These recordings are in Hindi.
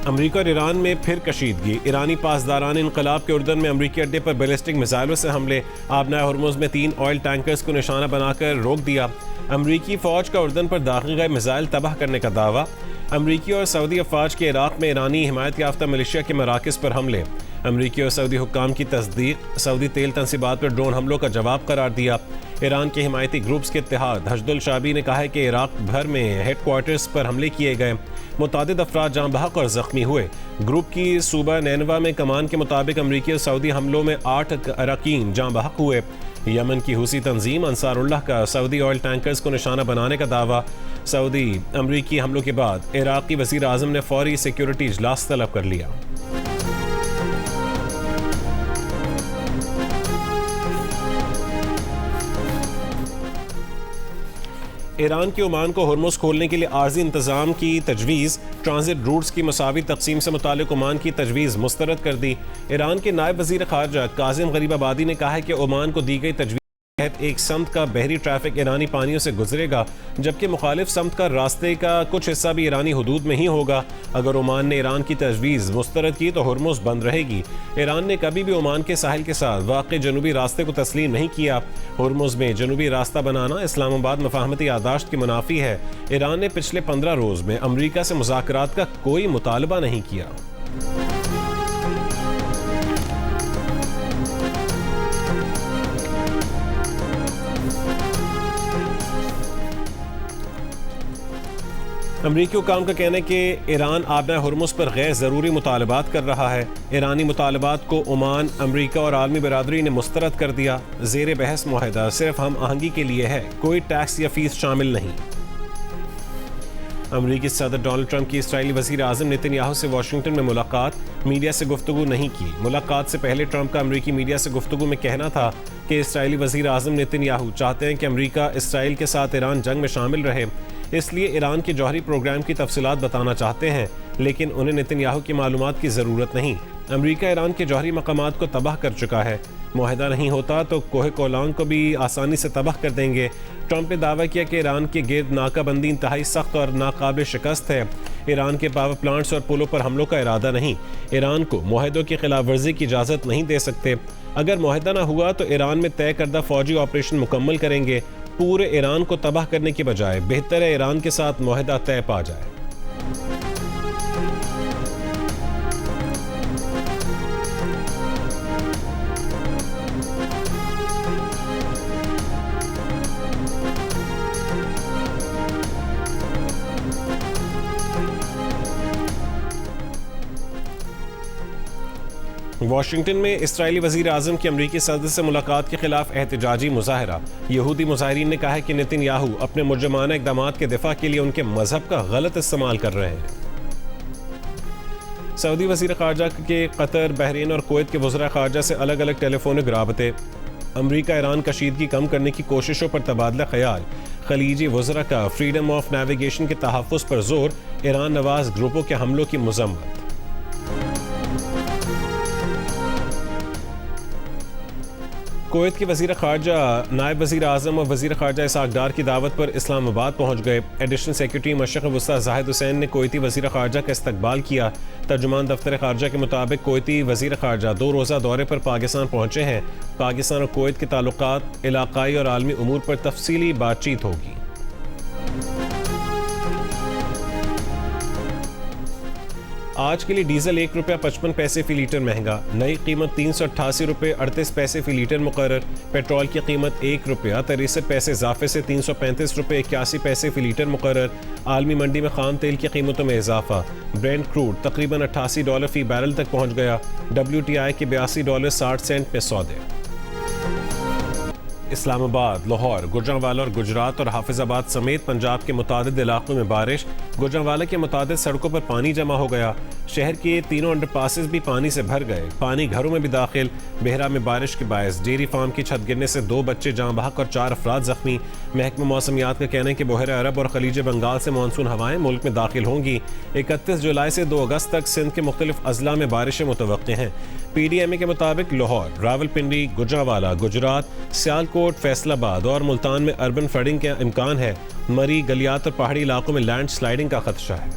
अमरीका और ईरान में फिर कशीदगी। ईरानी पासदारान इनकलाब के उर्दन में अमरीकी अड्डे पर बैलिस्टिक मिसाइलों से हमले। आबनाए हुर्मुज में 3 ऑयल टैंकर्स को निशाना बनाकर रोक दिया। अमरीकी फ़ौज का उर्दन पर दाखिल गए मिसाइल तबाह करने का दावा। अमरीकी और सऊदी अफवाज के इराक़ में ईरानी हिमायत याफ्ता मिलिशिया के मराकज़ पर हमले। अमरीकी और सऊदी हुक्काम की तस्दीक। सऊदी तेल तंसीबात पर ड्रोन हमलों का जवाब करार दिया। ईरान के हिमायती ग्रुप्स के इत्तेहाद हशदुल शाबी ने कहा है कि इराक़ भर में हेडक्वार्टर्स पर हमले किए गए। मुतादिद अफराद जाँ बहक और ज़ख्मी हुए। ग्रुप की सूबा नैनवा में कमान के मुताबिक अमरीकी और सऊदी हमलों में 8 अरकान जाँ बहक हुए। यमन की हुसी तंजीम अंसारुल्लाह का सऊदी ऑयल टैंकर्स को निशाना बनाने का दावा। सऊदी अमरीकी हमलों के बाद इराक़ी वज़ीर आज़म ने फौरी सिक्योरिटी इजलास तलब कर लिया। ईरान के ओमान को हुर्मुज खोलने के लिए आर्जी इंतजाम की तजवीज़। ट्रांजिट रूट्स की मसावी तकसीम से मुतालिक ओमान की तजवीज़ मुस्तरद कर दी। ईरान के नायब वज़ीर ख़ारजा कासिम गरीबाबादी ने कहा है कि ओमान को दी गई तजवीज़ के तहत एक समत का बहरी ट्रैफिक ईरानी पानियों से गुजरेगा, जबकि मुखालिफ समत का रास्ते का कुछ हिस्सा भी ईरानी हदूद में ही होगा। अगर ओमान ने ईरान की तजवीज़ मुस्तरद की तो हुर्मुज बंद रहेगी। ईरान ने कभी भी ओमान के साहिल के साथ वाक़े जनूबी रास्ते को तस्लीम नहीं किया। हुर्मुज में जनूबी रास्ता बनाना इस्लामाबाद मफाहमती यादाश्त की मुनाफी है। ईरान ने पिछले 15 रोज़ में अमरीका से मुज़ाकरात का कोई मुतालबा नहीं किया। अमरीकी हुक्काम का कहना है कि ईरान आबनाए हुर्मुज पर गैर ज़रूरी मुतालबात कर रहा है। ईरानी मुतालबात को ओमान, अमरीका और आलमी बरादरी ने मुस्तरद कर दिया। ज़ेर बहस मुआहदा सिर्फ हम आहंगी के लिए है, कोई टैक्स या फीस शामिल नहीं। अमरीकी सदर डोनाल्ड ट्रंप की इसराइली वज़ीर आज़म नेतन्याहू से वाशिंगटन में मुलाकात। मीडिया से गुफ्तगू नहीं की। मुलाकात से पहले ट्रंप का अमरीकी मीडिया से गुफ्तगू में कहना था कि इसराइली वज़ीर आज़म नेतन्याहू चाहते हैं कि अमरीका इसराइल के साथ ईरान जंग में शामिल रहे, इसलिए ईरान के जौहरी प्रोग्राम की तफसीलात बताना चाहते हैं, लेकिन उन्हें नेतन्याहू की मालूमात की ज़रूरत नहीं। अमरीका ईरान के जौहरी मकामात को तबाह कर चुका है। मुआहदा नहीं होता तो कोहे कोलान को भी आसानी से तबाह कर देंगे। ट्रंप ने दावा किया कि ईरान के गिर्द नाकाबंदी इंतहाई सख्त और नाकाबिल शिकस्त है। ईरान के पावर प्लांट्स और पुलों पर हमलों का इरादा नहीं। ईरान को मुआहदों की खिलाफ वर्जी की इजाज़त नहीं दे सकते। अगर मुआहदा न हुआ तो ईरान में तय करदा फौजी ऑपरेशन मुकम्मल करेंगे। पूरे ईरान को तबाह करने की बजाय बेहतर है ईरान के साथ मुआहदा तय पा जाए। वाशिंगटन में इसराइली वज़ीर आज़म की अमरीकी सदर से मुलाकात के खिलाफ एहतजाजी मुजाहरा। यहूदी मुजाहिरीन ने कहा है कि नेतन्याहू अपने मुर्जमाना इक़दामात के दिफा के लिए उनके मजहब का गलत इस्तेमाल कर रहे हैं। सऊदी वज़ीर ख़ारजा के कतर, बहरीन और कुवैत के वज़रा ख़ारजा से अलग अलग टेलीफोनिक राबते। अमरीका ईरान कशीदगी कम करने की कोशिशों पर तबादला ख्याल। खलीजी वज़रा का फ्रीडम ऑफ नेविगेशन के तहफ़्फ़ुज़ पर जोर। ईरान नवाज ग्रुपों के हमलों की मज़म्मत। कुवैत के वज़ीर ख़ारजा, नायब वज़ीर आज़म और वज़ीर ख़ारजा इसहाक़ डार की दावत पर इस्लामाबाद पहुँच गए। एडिशनल सेक्रेटरी मशरिक़ वस्ता ज़ाहिद हुसैन ने कुवैती वज़ीर ख़ारजा का इस्तकबाल किया। तर्जुमान दफ्तर ख़ारजा के मुताबिक कुवैती वज़ीर ख़ारजा 2 रोज़ा दौरे पर पाकिस्तान पहुँचे हैं। पाकिस्तान और कुवैत के ताल्लुक़ात, इलाक़ाई और आलमी उमूर पर तफसीली बातचीत होगी। आज के लिए डीजल ₹1.55 फ़ी लीटर महंगा। नई कीमत ₹388.38 फ़ी लीटर मुकर्रर। पेट्रोल की कीमत ₹1.63 इजाफे से ₹335.81 फ़ी लीटर मुकर्रर। आलमी मंडी में खाम तेल की कीमतों में इजाफा। ब्रेंट क्रूड तकरीबन $88 फ़ी बैरल तक पहुँच गया। WTI के $82.60 में सौदे। इस्लामाबाद, लाहौर, गुजरांवाला और गुजरात और हाफिजाबाद समेत पंजाब के मुतादिद इलाकों में बारिश। गुजरांवाला के मुतादिद सड़कों पर पानी जमा हो गया। शहर के तीनों अंडरपासेस भी पानी से भर गए। पानी घरों में भी दाखिल। बेहरा में बारिश के बायस डेयरी फार्म की छत गिरने से 2 बच्चे जाँ बहक और 4 अफराद जख्मी। महकमा मौसमियात का कहना है कि बहर अरब और खलीज बंगाल से मानसून हवाएं मुल्क में दाखिल होंगी। 31 जुलाई से 2 अगस्त तक सिंध के मुख्तलिफ अजला में बारिशें मुतवक्के हैं। PDMA के मुताबिक लाहौर, रावलपिंडी, गुजरांवाला, गुजरात, सियालकोट, फैसलाबाद और मुल्तान में अर्बन फ्लडिंग का इम्कान है। मरी, गलियात और पहाड़ी इलाकों में लैंड स्लाइडिंग का खदशा है।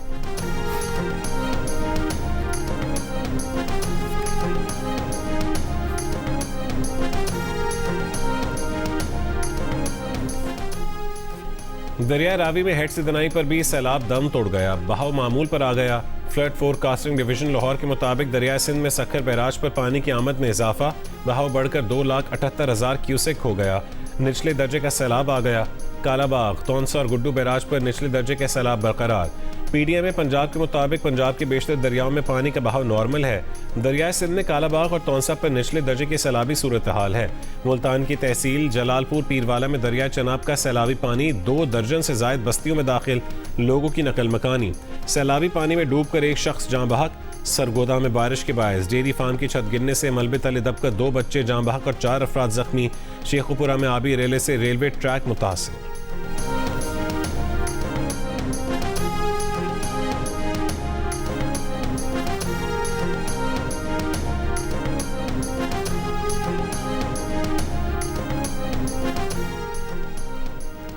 दरिया रावी में हेड से दनाई पर भी सैलाब दम तोड़ गया, बहाव मामूल पर आ गया। फ्लड फोरकास्टिंग डिवीजन लाहौर के मुताबिक दरिया सिंध में सखर बैराज पर पानी की आमद में इजाफा, बहाव बढ़कर 2,78,000 क्यूसेक हो गया। निचले दर्जे का सैलाब आ गया। कालाबाग, तौंसा और गुड्डू बैराज पर निचले दर्जे का सैलाब बरकरार। पीडीएम में पंजाब के मुताबिक पंजाब के बेशतर दरियाओं में पानी का बहाव नॉर्मल है। दरियाए सिंध में कालाबाग और तौंसा पर निचले दर्जे की सैलाबी सूरत हाल है। मुल्तान की तहसील जलालपुर पीरवाला में दरिया चनाब का सैलाबी पानी 2 दर्जन से जायद बस्तियों में दाखिल, लोगों की नकल मकानी। सैलाबी पानी में डूबकर एक शख्स जाँ बहक। सरगोदा में बारिश के बायस डेयरी फार्म की छत गिरने से मलबे तले दबकर 2 बच्चे जाँ बहक और 4 अफराद जख्मी। शेखुपुरा में आबी रेले से रेलवे ट्रैक मुतासिर।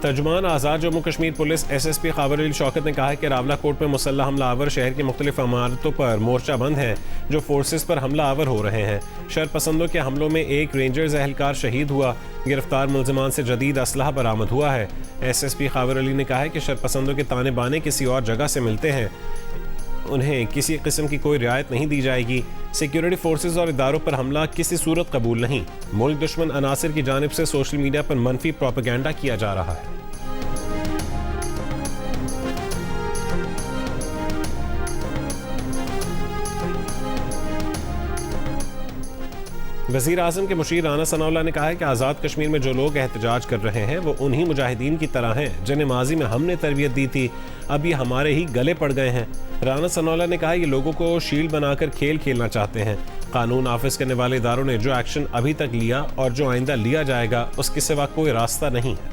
तर्जुमान आज़ाद जम्मू कश्मीर पुलिस SSP ख़ाबर अली शौकत ने कहा है कि रावला कोट में मुसल्लह हमला आवर शहर की मुख्तलिफ इमारतों पर मोर्चा बंद हैं जो फोर्सेस पर हमला आवर हो रहे हैं। शरपसंदों के हमलों में एक रेंजर्स एहलकार शहीद हुआ। गिरफ्तार मुलजमान से जदीद असलहा बरामद हुआ है। SSP ख़ाबर अली ने कहा है कि शरपसंदों के ताने बाने किसी और जगह से मिलते हैं, उन्हें किसी किस्म की कोई रियायत नहीं दी जाएगी। सिक्योरिटी फोर्सेस और इदारों पर हमला किसी सूरत कबूल नहीं। मुल्क दुश्मन अनासिर की जानिब से सोशल मीडिया पर मनफी प्रोपेगेंडा किया जा रहा है। वज़ीर आज़म के मुशीर राना सनाउल्लाह ने कहा है कि आज़ाद कश्मीर में जो लोग एहतजाज कर रहे हैं वो उन्हीं मुजाहिदीन की तरह हैं जिन्हें माजी में हमने तरबियत दी थी, अब ये हमारे ही गले पड़ गए हैं। राना सनाउल्लाह ने कहा ये लोगों को शील्ड बनाकर खेल खेलना चाहते हैं। कानून नाफिज करने वाले इदारों ने जो एक्शन अभी तक लिया और जो आइंदा लिया जाएगा उसके सिवा कोई रास्ता नहीं है।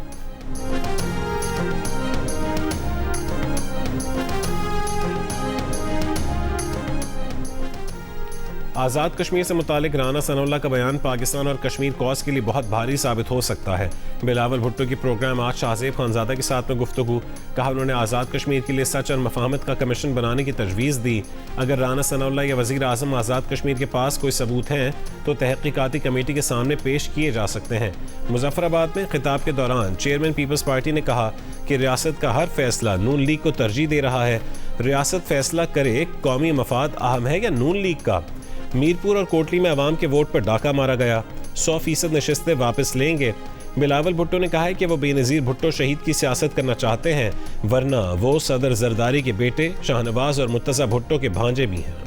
आज़ाद कश्मीर से मुतालिक राना सनाउल्लाह का बयान पाकिस्तान और कश्मीर कॉज के लिए बहुत भारी साबित हो सकता है। बिलावल भुट्टो की प्रोग्राम आज शाहजेब खानजादा के साथ में गुफ्तगू, कहा उन्होंने आज़ाद कश्मीर के लिए सच और मफाहमत का कमीशन बनाने की तजवीज़ दी। अगर राना सनाउल्लाह या वज़ीर आज़म आज़ाद कश्मीर के पास कोई सबूत हैं तो तहकीकाती कमेटी के सामने पेश किए जा सकते हैं। मुजफ्फराबाद में खिताब के दौरान चेयरमैन पीपल्स पार्टी ने कहा कि रियासत का हर फैसला नून लीग को तरजीह दे रहा है। रियासत फैसला करे कौमी मफाद अहम है या नून लीग का। मीरपुर और कोटली में अवाम के वोट पर डाका मारा गया, 100% नशिस्तें वापस लेंगे। बिलावल भुट्टो ने कहा है कि वो बेनज़ीर भुट्टो शहीद की सियासत करना चाहते हैं, वरना वो सदर जरदारी के बेटे शाहनवाज और मुर्तज़ा भुट्टो के भांजे भी हैं।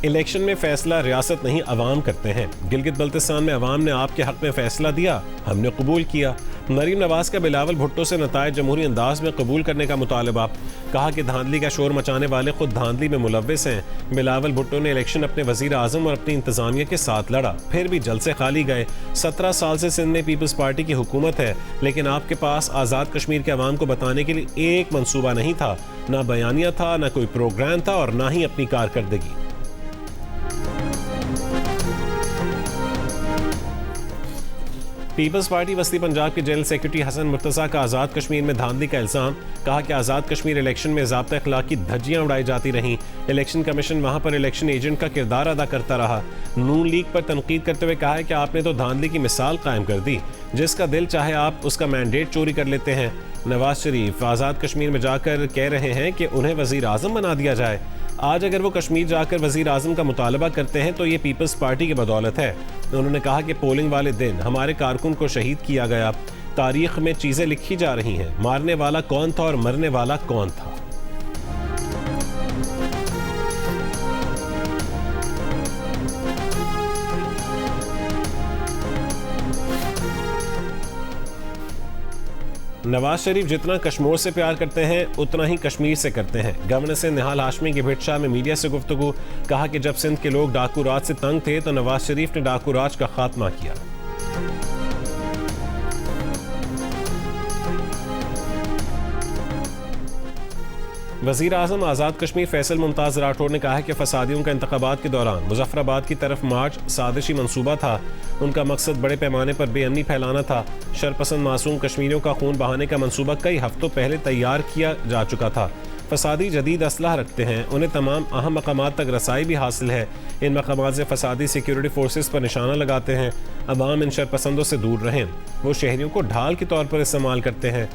इलेक्शन में फैसला रियासत नहीं अवाम करते हैं। गिलगित बल्तिस्तान में अवाम ने आपके हक में फैसला दिया, हमने कबूल किया। मरीम नवाज का बिलावल भुट्टो से नतायज जमहूरी अंदाज में कबूल करने का मुतालबा, कहा कि धांधली का शोर मचाने वाले खुद धांधली में मुलव्विस हैं। बिलावल भुट्टो ने इलेक्शन अपने वजीर आजम और अपनी इंतजामिया के साथ लड़ा, फिर भी जलसे खाली गए। 17 साल से सिंध में पीपल्स पार्टी की हुकूमत है, लेकिन आपके पास आज़ाद कश्मीर के अवाम को बताने के लिए एक मनसूबा नहीं था, ना बयानिया था, ना कोई प्रोग्राम था और ना ही अपनी कारकर्दगी। पीपल्स पार्टी वस्ती पंजाब के जनरल सेक्रेटरी हसन मुर्तज़ा का आज़ाद कश्मीर में धांधली का इल्ज़ाम, कहा कि आज़ाद कश्मीर इलेक्शन में ज़ाब्ता अखलाक की धज्जियाँ उड़ाई जाती रहीं। इलेक्शन कमीशन वहाँ पर इलेक्शन एजेंट का किरदार अदा करता रहा। नून लीग पर तनकीद करते हुए कहा है कि आपने तो धांधली की मिसाल कायम कर दी, जिसका दिल चाहे आप उसका मैंडेट चोरी कर लेते हैं। नवाज शरीफ आज़ाद कश्मीर में जाकर कह रहे हैं कि उन्हें वज़ीर आज़म बना दिया जाए। आज अगर वो कश्मीर जाकर वज़ीर आज़म का मुतालबा करते हैं तो ये पीपल्स पार्टी की बदौलत है। उन्होंने कहा कि पोलिंग वाले दिन हमारे कारकुन को शहीद किया गया। तारीख में चीज़ें लिखी जा रही हैं, मारने वाला कौन था और मरने वाला कौन था। नवाज शरीफ जितना कश्मीर से प्यार करते हैं उतना ही कश्मीर से करते हैं। गवर्नर से निहाल हाशमी की भिट शाह में मीडिया से गुफ्तगू, कहा कि जब सिंध के लोग डाकू राज से तंग थे तो नवाज शरीफ ने डाकू राज का खात्मा किया। वज़ीर आज़म आज़ाद कश्मीर फैसल मुमताज़ राठौर ने कहा है कि फसादियों का इंतखाबात के दौरान मुजफ्फराबाद की तरफ मार्च साजिशी मंसूबा था। उनका मकसद बड़े पैमाने पर बेअमनी फैलाना था। शरपसंद मासूम कश्मीरियों का खून बहाने का मंसूबा कई हफ्तों पहले तैयार किया जा चुका था। फसादी जदीद असलहा रखते हैं, उन्हें तमाम अहम मकामात तक रसाई भी हासिल है। इन मकामात से फसादी सिक्योरिटी फोर्सेस पर निशाना लगाते हैं। अवाम इन शरपसंदों से दूर रहें, वो शहरियों को ढाल के तौर पर इस्तेमाल करते हैं।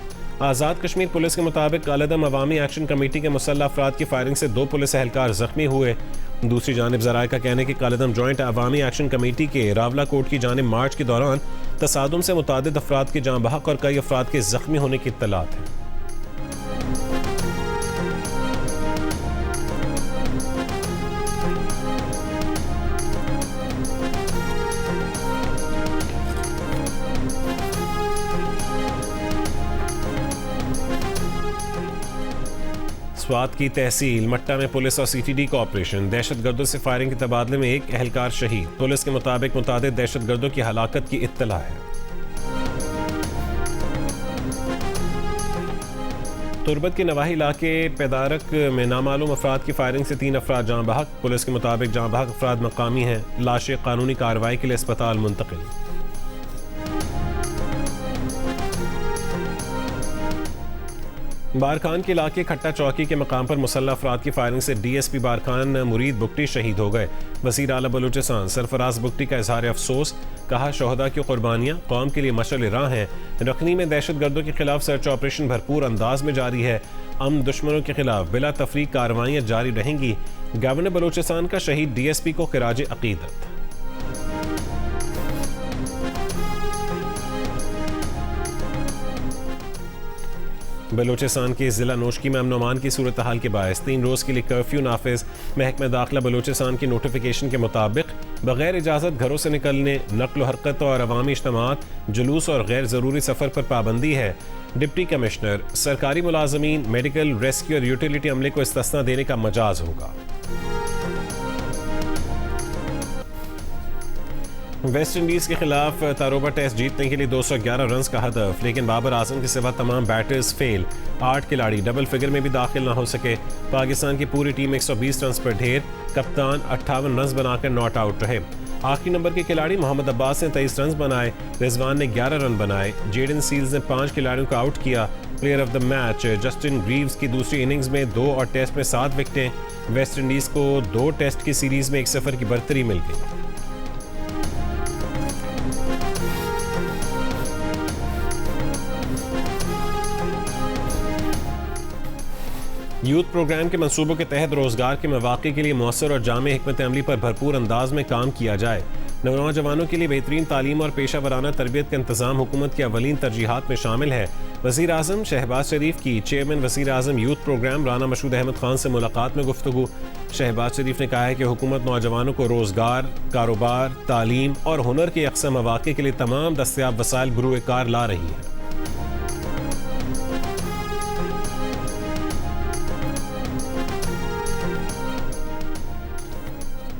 आज़ाद कश्मीर पुलिस के मुताबिक कालादम अवामी एक्शन कमेटी के मुसल्लह अफराद की फायरिंग से 2 पुलिस एहलकार जख्मी हुए। दूसरी जानिब ज़राए का कहना है कि कालादम जॉइंट अवामी एक्शन कमेटी के रावला कोट की जानिब मार्च के दौरान तसादुम से मुतादिद अफराद के जाँ बहक और कई अफराद के जख्मी होने की इत्तलात है। स्वात की तहसील मट्टा में पुलिस और CTD का ऑपरेशन। दहशतगर्दों से फायरिंग के तबादले में एक एहलकार शहीद। पुलिस के मुताबिक मुतादिद दहशतगर्दों की हलाकत की इत्तला है। तुरबत के नवाही इलाके पैदारक में नामालूम अफराद की फायरिंग से 3 अफराद जाँ बहक। पुलिस के मुताबिक जाँ बहक अफराद मकामी हैं। लाशें कानूनी कार्रवाई के लिए अस्पताल मुंतकिल। बारखान के इलाके खट्टा चौकी के मकाम पर मुसल्लह अफराद की फायरिंग से DSP बारखान मुरीद बुगटी शहीद हो गए। वज़ीर आला बलूचिस्तान सरफराज बुगटी का इजहार अफसोस, कहा शोहदा की कुर्बानियाँ कौम के लिए मशअल राह हैं। रखनी में दहशतगर्दों के खिलाफ सर्च ऑपरेशन भरपूर अंदाज में जारी है। अमन दुश्मनों के खिलाफ बिला तफरीक कार्रवाइयाँ जारी रहेंगी। गवर्नर बलूचिस्तान का शहीद DSP को खिराज अकीदत। बलूचिस्तान के ज़िला नोशकी में अमन अमान की सूरत हाल के बायस 3 रोज़ के लिए कर्फ्यू नाफिज। महकमा दाखिला बलूचिस्तान की नोटिफिकेशन के मुताबिक बगैर इजाज़त घरों से निकलने, नक्ल हरकत और अवामी इज्तिमात, जुलूस और गैर ज़रूरी सफ़र पर पाबंदी है। डिप्टी कमिश्नर सरकारी मुलाजमीन, मेडिकल, रेस्क्यू और यूटिलिटी अमले को इस्तिस्ना देने का मजाज होगा। वेस्ट इंडीज़ के खिलाफ तारोबा टेस्ट जीतने के लिए 211 रन का हदफ, लेकिन बाबर आजम के सिवा तमाम बैटर्स फेल। 8 खिलाड़ी डबल फिगर में भी दाखिल ना हो सके। पाकिस्तान की पूरी टीम 120 रन पर ढेर। कप्तान 58 रन बनाकर नॉट आउट रहे। आखिरी नंबर के खिलाड़ी मोहम्मद अब्बास ने 23 रन बनाए। रिजवान ने 11 रन बनाए। जेडन सील्स ने 5 खिलाड़ियों को आउट किया। Player of the match Justin Greaves की दूसरी इनिंग्स में 2 और टेस्ट में 7 विकेटें। वेस्ट इंडीज़ को 2 टेस्ट की सीरीज में 1-0 की बढ़तरी मिल गई। यूथ प्रोग्राम के मंसूबों के तहत रोजगार के मौके के लिए मौसर और जामे हिकमत अमली पर भरपूर अंदाज में काम किया जाए। नौजवानों के लिए बेहतरीन तालीम और पेशा वराना तरबियत का इंतजाम हुकूमत की अवलीन तरजीहात में शामिल है। वज़ीर आज़म शहबाज शरीफ की चेयरमैन वज़ीर आज़म यूथ प्रोग्राम राना मशहूद अहमद खान से मुलाकात में गुफ्तगू। शहबाज शरीफ ने कहा है कि हुकूमत नौजवानों को रोज़गार, कारोबार, तालीम और हुनर के यकसा मौके के लिए तमाम दस्तियाब वसाइल बरूए कार ला रही है।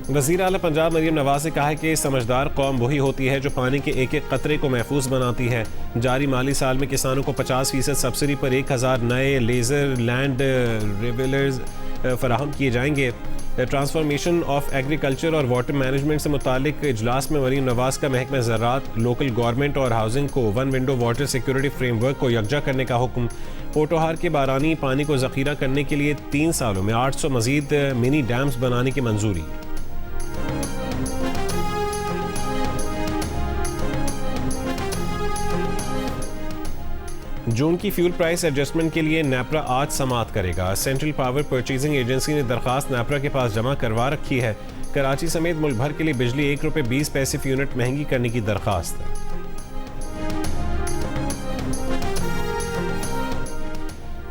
वज़ीर आला पंजाब मरीम नवाज ने कहा है कि समझदार कौम वही होती है जो पानी के एक एक कतरे को महफूज बनाती है। जारी माली साल में किसानों को 50% सब्सिडी पर 1000 नए लेज़र लैंड रिवेलर्स फराहम किए जाएंगे। ट्रांसफॉर्मेशन ऑफ एग्रीकल्चर और वाटर मैनेजमेंट से मुतालिक इजलास में मरीम नवाज का महकमा ज़राअत, लोकल गवर्नमेंट और हाउसिंग को 1 विंडो वाटर सिक्योरिटी फ्रेमवर्क को यकजा करने का हुक्म। पोटोहार के बारानी पानी को ज़ख़ीरा करने के लिए 3 सालों में 800 मज़ीद मिनी डैम्स बनाने की मंजूरी। जून की फ्यूल प्राइस एडजस्टमेंट के लिए नेपरा आज समाअत करेगा। सेंट्रल पावर परचेजिंग एजेंसी ने दरखास्त नेपरा के पास जमा करवा रखी है। कराची समेत मुल्क भर के लिए बिजली ₹1.20 फी यूनिट महंगी करने की दरखास्त है।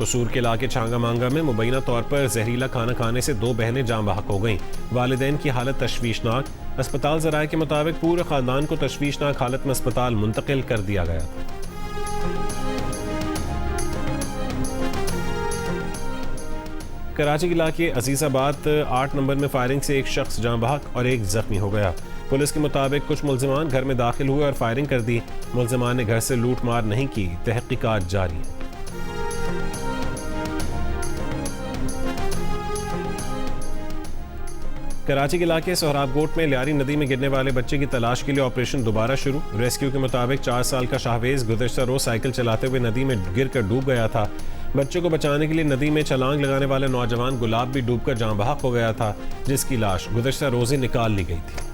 कसूर के इलाके छांगा मांगा में मुबैना तौर पर जहरीला खाना खाने से 2 बहनें जाँ बहक हो गईं। वालिदैन की हालत तशवीशनाक। अस्पताल ज़राए के मुताबिक पूरे ख़ानदान को तशवीशनाक हालत में अस्पताल मुंतकिल कर दिया गया था। कराची के इलाके अजीज़ाबाद 8 नंबर में फायरिंग से एक शख्स जाँ बहक और एक जख्मी हो गया। पुलिस के मुताबिक कुछ मुल्ज़िमान घर में दाखिल हुए और फायरिंग कर दी। मुल्ज़िमान ने घर से लूट मार नहीं की। तहक़ीक़ात जारी है। कराची के इलाके सोहराबकोट में लियारी नदी में गिरने वाले बच्चे की तलाश के लिए ऑपरेशन दोबारा शुरू। रेस्क्यू के मुताबिक 4 साल का शाहवेज गुज़श्ता रोज़ साइकिल चलाते हुए नदी में गिर कर डूब गया था। बच्चे को बचाने के लिए नदी में छलांग लगाने वाला नौजवान गुलाब भी डूबकर जाँ बहक हो गया था, जिसकी लाश गुज़श्ता रोज़ ही निकाल ली गई थी।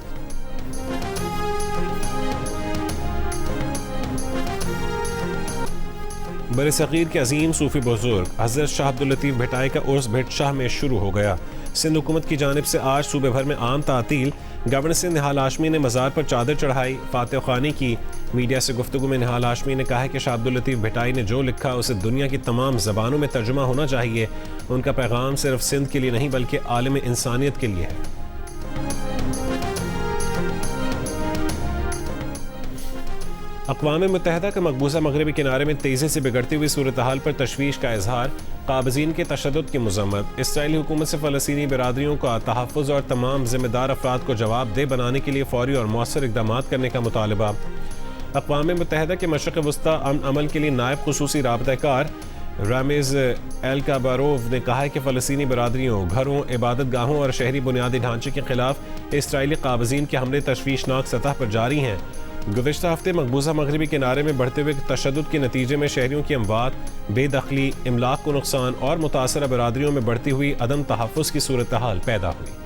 बरसग़ीर के अजीम सूफी बुजुर्ग हज़रत शाह अब्दुल लतीफ़ भटाई का उर्स भिट शाह में शुरू हो गया। सिंध हुकूमत की जानिब से आज सूबे भर में आम तातील। गवर्नर सिंध निहाल हाशमी ने मज़ार पर चादर चढ़ाई, फातिहा ख़्वानी की। मीडिया से गुफ्तगू में निहाल हाशमी ने कहा है कि शाह अब्दुल लतीफ़ भटाई ने जो लिखा उसे दुनिया की तमाम ज़बानों में तर्जुमा होना चाहिए। उनका पैगाम सिर्फ सिंध के लिए नहीं बल्कि आलम इंसानियत के लिए है। अक़वाम मुत्तहिदा के मकबूजा मगरबी किनारे में तेज़ी से बिगड़ती हुई सूरत हाल पर तशवीश का इजहार, काबज़ीन के तशद्दुद की मज़म्मत, इसराइली हुकूमत से फ़लस्तीनी बिरादरियों का तहफ़्फ़ुज़ और तमाम ज़िम्मेदार अफराद को जवाबदेह बनाने के लिए फ़ौरी और मौसर इक़दामात करने का मुतालबा। अक़वाम मुत्तहिदा के मशरिक़ वस्ता अमन अमल के लिए नायब ख़ुसूसी राबताकार रामेज़ एल काबारोव ने कहा है कि फ़लस्तीनी बिरादरियों, घरों, इबादत गाहों और शहरी बुनियादी ढांचे के ख़िलाफ़ इसराइली काबज़ीन के हमले तशवीशनाक सतह पर जारी हैं। गुज़श्ता हफ्ते मकबूजा मगरबी किनारे में बढ़ते हुए तशद्दुद के नतीजे में शहरियों की अमवात, बेदखली, इमलाक को नुकसान और मुतासरा बिरादरियों में बढ़ती हुई अदम तहफ़्फ़ुज़ की सूरत हाल पैदा हुई।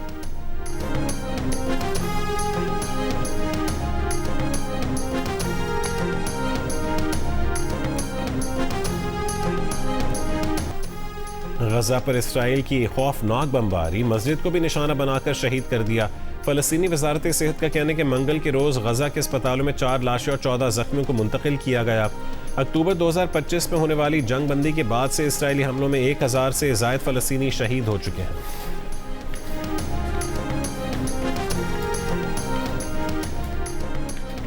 गज़ा पर इसराइल की खौफनाक बमबारी, मस्जिद को भी निशाना बनाकर शहीद कर दिया। फ़लस्तीनी वज़ारत सेहत का कहना है कि मंगल के रोज़ गज़ा के अस्पतालों में 4 लाशें और 14 ज़ख्मियों को मुंतकिल किया गया। अक्टूबर 2025 में होने वाली जंग बंदी के बाद से इसराइली हमलों में 1000 से ज़ायद फ़लस्तीनी शहीद हो चुके हैं।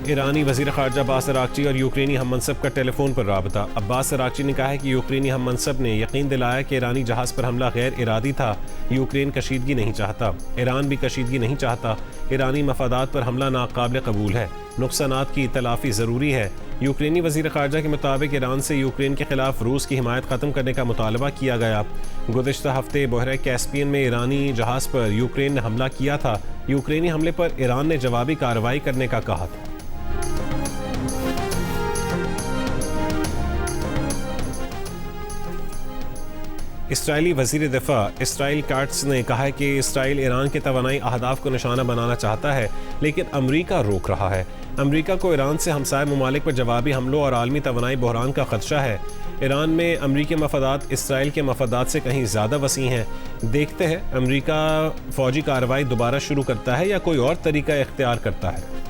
ईरानी वज़ीर ख़ारजा अब्बास अराग़ची और यूक्रेनी हम मनसब का टेलीफोन पर राबता। अब्बास अराग़ची ने कहा है कि यूक्रेनी हम मनसब ने यकीन दिलाया कि ईरानी जहाज़ पर हमला गैर इरादी था। यूक्रेन कशीदगी नहीं चाहता, ईरान भी कशीदगी नहीं चाहता। ईरानी मफादात पर हमला नाकाबिल कबूल है, नुकसानात की तलाफ़ी ज़रूरी है। यूक्रेनी वज़ीर ख़ारजा के मुताबिक ईरान से यूक्रेन के ख़िलाफ़ रूस की हिमायत ख़त्म करने का मुतालबा किया गया। गुज़श्ता हफ्ते बहरे कैस्पियन में ईरानी जहाज़ पर यूक्रेन ने हमला किया था। यूक्रेनी हमले पर ईरान ने जवाबी कार्रवाई करने का कहा था। इसराइली वज़ीर दिफ़ा इसराइल काट्स ने कहा है कि इसराइल ईरान के तवानाई अहदाफ को निशाना बनाना चाहता है, लेकिन अमरीका रोक रहा है। अमरीका को ईरान से हमसाय ममालिक पर जवाबी हमलों और आलमी तवानाई बहरान का ख़दशा है। ईरान में अमरीकी मफादात इसराइल के मफादात से कहीं ज़्यादा वसी हैं। देखते हैं अमरीका फ़ौजी कार्रवाई दोबारा शुरू करता है या कोई और तरीका इख्तियार करता है।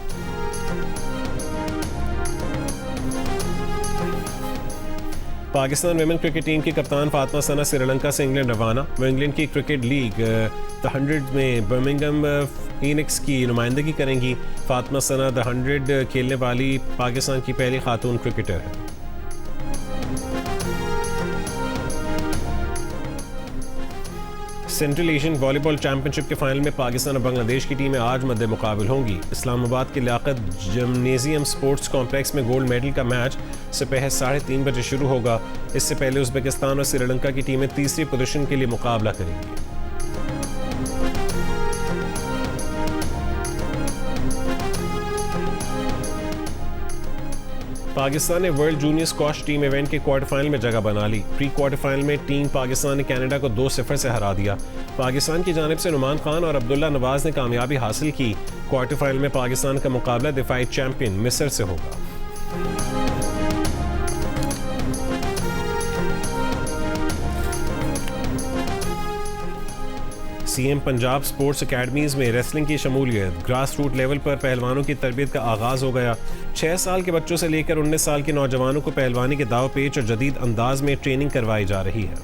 पाकिस्तान वेमेन क्रिकेट टीम की कप्तान फातिमा सना श्रीलंका से इंग्लैंड रवाना। वो इंग्लैंड की क्रिकेट लीग द 100 में बर्मिंघम फीनिक्स की नुमाइंदगी करेंगी। फातिमा सना द 100 खेलने वाली पाकिस्तान की पहली खातून क्रिकेटर है। सेंट्रल एशियन वॉलीबॉल चैंपियनशिप के फाइनल में पाकिस्तान और बांग्लादेश की टीमें आज मद्दे मुकाबिल होंगी। इस्लामाबाद के लियाकत जिम्नेजियम स्पोर्ट्स कॉम्प्लेक्स में गोल्ड मेडल का मैच सुबह 3:30 बजे शुरू होगा। इससे पहले उज़्बेकिस्तान और श्रीलंका की टीमें तीसरी पोजीशन के लिए मुकाबला करेंगी। पाकिस्तान ने world junior squash team event के क्वार्टर फाइनल में जगह बना ली। प्री क्वार्टर फाइनल में टीम पाकिस्तान ने कनाडा को 2-0 से हरा दिया। पाकिस्तान की जानिब से नुमान खान और अब्दुल्ला नवाज ने कामयाबी हासिल की। क्वार्टर फाइनल में पाकिस्तान का मुकाबला दिफाई चैंपियन मिस्र से होगा। सीएम पंजाब स्पोर्ट्स अकेडमीज़ में रेसलिंग की शमूलियत। ग्रास रूट लेवल पर पहलवानों की तरबियत का आगाज़ हो गया। 6 साल के बच्चों से लेकर 19 साल के नौजवानों को पहलवानी के दाव पेच और जदीद अंदाज में ट्रेनिंग करवाई जा रही है।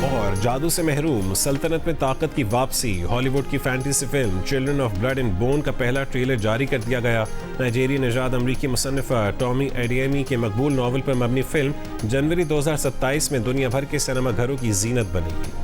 और जादू से महरूम, सल्तनत में ताकत की वापसी। हॉलीवुड की fantasy film children of blood and bone का पहला ट्रेलर जारी कर दिया गया। नाइजीरिया नजाद अमरीकी मुसन्निफा टॉमी एडियमी के मकबूल नावल पर मबनी फिल्म जनवरी 2027 में दुनिया भर के सिनेमा घरों की जीनत बनेगी।